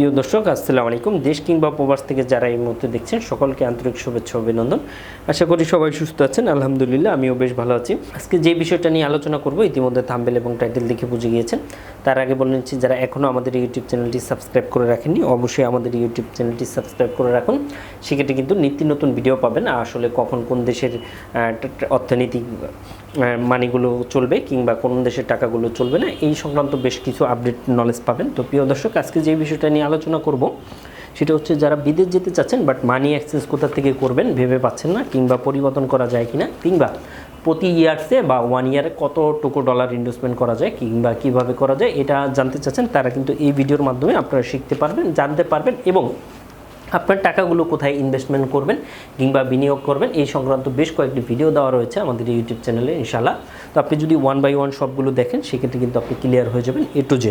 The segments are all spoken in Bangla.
প্রিয় দর্শক আসসালামু আলাইকুম। দেশ কিংবা প্রবাস থেকে যারা এই মুহূর্তে দেখছেন সকলকে আন্তরিক শুভেচ্ছা অভিনন্দন। আশা করি সবাই সুস্থ আছেন। আলহামদুলিল্লাহ আমিও বেশ ভালো আছি। আজকে যে বিষয়টা নিয়ে আলোচনা করব ইতিমধ্যে থাম্বনেল এবং টাইটেল দেখে বুঝে গিয়েছেন। তার আগে বলে নিচ্ছি, যারা এখনও আমাদের ইউটিউব চ্যানেলটি সাবস্ক্রাইব করে রাখেননি অবশ্যই আমাদের ইউটিউব চ্যানেলটি সাবস্ক্রাইব করে রাখুন। সেক্ষেত্রে কিন্তু নিত্য নতুন ভিডিও পাবেন। আসলে কখন কোন দেশের অর্থনৈতিক মানিগুলো চলবে কিংবা কোন দেশের টাকাগুলো চলবে না, এই সংক্রান্ত বেশ কিছু আপডেট নলেজ পাবেন। তো প্রিয় দর্শক, আজকে যে বিষয়টা নিয়ে আলোচনা করব সেটা হচ্ছে, যারা বিদেশ যেতে চাচ্ছেন বাট মানি এক্সচেঞ্জ কোথা থেকে করবেন ভেবে পাচ্ছেন না, কিংবা পরিবর্তন করা যায় কিনা, কিংবা প্রতি ইয়ার্সে বা 1 ইয়ারে কতটুকু ডলার ইনভেস্টমেন্ট করা যায় কিংবা কিভাবে করা যায় এটা জানতে চাচ্ছেন, তারা কিন্তু এই ভিডিওর মাধ্যমে আপনারা শিখতে পারবেন, জানতে পারবেন এবং আপনার টাকাগুলো কোথায় ইনভেস্টমেন্ট করবেন কিংবা বিনিয়োগ করবেন এই সংক্রান্ত বেশ কয়েকটি ভিডিও দেওয়া রয়েছে আমাদের ইউটিউব চ্যানেলে ইনশাআল্লাহ। তো আপনি যদি 1 বাই 1 সবগুলো দেখেন সেক্ষেত্রে কিন্তু আপনি ক্লিয়ার হয়ে যাবেন A to Z।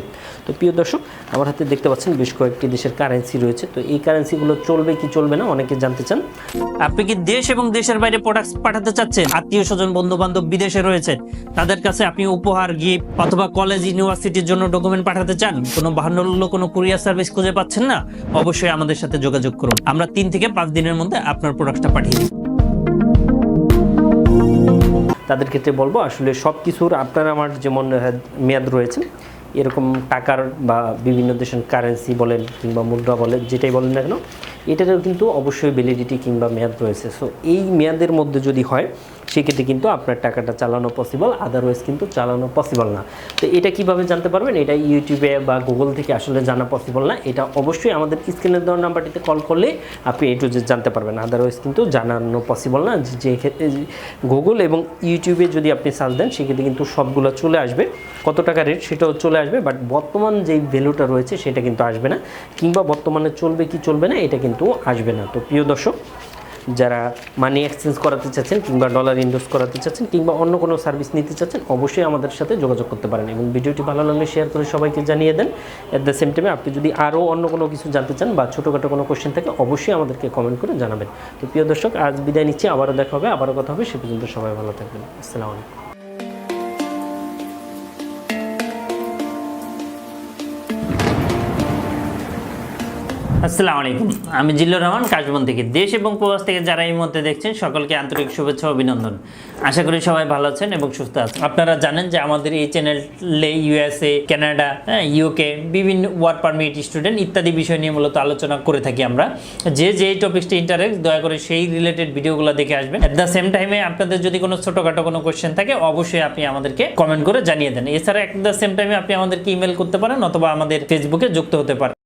তো প্রিয় দর্শক, আমার হাতে দেখতে পাচ্ছেন বেশ কয়েকটি দেশের কারেন্সি রয়েছে। তো এই কারেন্সিগুলো চলবে কি চলবে না অনেকে জানতে চান। আপনি কি দেশ এবং দেশের বাইরে প্রোডাক্টস পাঠাতে চাচ্ছেন? আত্মীয় স্বজন বন্ধু বান্ধব বিদেশে রয়েছে, তাদের কাছে আপনি উপহার, গিফট অথবা কলেজ ইউনিভার্সিটির জন্য ডকুমেন্ট পাঠাতে চান, কোনো বাহান্ন কোনো কুরিয়ার সার্ভিস খুঁজে পাচ্ছেন না, অবশ্যই আমাদের সাথে যোগাযোগ করুন। আমরা 3 থেকে 5 দিনের মধ্যে আপনার প্রোডাক্টটা পাঠিয়ে দিই। তাদের ক্ষেত্রে বলবো, আসলে সব কিছুর আপনার আমার যেমন মেয়াদ রয়েছে, এরকম টাকার বা বিভিন্ন দেশের কারেন্সি বলেন কিংবা মুদ্রা বলেন, যেটাই বলেন না কেন, এটারও কিন্তু অবশ্যই ভ্যালিডিটি কিংবা মেয়াদ রয়েছে। সো এই মেয়াদের মধ্যে যদি হয় সেক্ষেত্রে কিন্তু আপনার টাকাটা চালানো পসিবল, আদারওয়াইজ কিন্তু চালানো পসিবল না। তো এটা কিভাবে জানতে পারবেন? এটা ইউটিউবে বা গুগল থেকে আসলে জানা পসিবল না। এটা অবশ্যই আমাদের স্ক্রিনে দেওয়া নাম্বারটিতে কল করলে আপনি A to Z জানতে পারবেন, আদারওয়াইজ কিন্তু জানানো পসিবল না। যে গুগল এবং ইউটিউবে যদি আপনি সার্চ দেন সেক্ষেত্রে কিন্তু সবগুলো চলে আসবে, কত টাকা রেট সেটাও চলে আসবে, বাট বর্তমান যেই ভ্যালুটা রয়েছে সেটা কিন্তু আসবে না, কিংবা বর্তমানে চলবে কি চলবে না এটা কিন্তু আসবে না। তো প্রিয় দর্শক, যারা মানি এক্সচেঞ্জ করাতে চাচ্ছেন কিংবা ডলার ইনভেস্ট করাতে চাচ্ছেন কিংবা অন্য কোনো সার্ভিস নিতে চাচ্ছেন অবশ্যই আমাদের সাথে যোগাযোগ করতে পারেন এবং ভিডিওটি ভালো লাগলে শেয়ার করে সবাইকে জানিয়ে দেন। অ্যাট দ্য সেম টাইমে আপনি যদি আরও অন্য কোনো কিছু জানতে চান বা ছোটোখাটো কোনো কোশ্চেন থাকে অবশ্যই আমাদেরকে কমেন্ট করে জানাবেন। তো প্রিয় দর্শক, আজ বিদায় নিচ্ছি, আবারও দেখা হবে, আবারও কথা হবে। সে পর্যন্ত সবাই ভালো থাকবেন। আসসালামু আলাইকুম। আসসালামু আলাইকুম, আমি জিল্লুর রহমান কাশবন থেকে। দেশ এবং প্রবাস থেকে যারা এই মুহূর্তে দেখছেন সকলকে আন্তরিক শুভেচ্ছা অভিনন্দন। আশা করি সবাই ভালো আছেন এবং সুস্থ আছেন। আপনারা জানেন যে আমাদের এই চ্যানেলে USA, কানাডা, UK বিভিন্ন ওয়ার্ক পারমিট, স্টুডেন্ট ইত্যাদি বিষয় নিয়ে মূলত আলোচনা করে থাকি আমরা। যে টপিকসটি ইন্টারেস্ট, দয়া করে সেই রিলেটেড ভিডিওগুলো দেখে আসবেন। অ্যাট দ্য সেম টাইমে আপনাদের যদি কোনো ছোটোখাটো কোনো কোয়েশ্চেন থাকে অবশ্যই আপনি আমাদেরকে কমেন্ট করে জানিয়ে দেন। এছাড়া অ্যাট দ্য সেম টাইমে আপনি আমাদেরকে ইমেল করতে পারেন অথবা আমাদের ফেসবুকে যুক্ত হতে পারেন।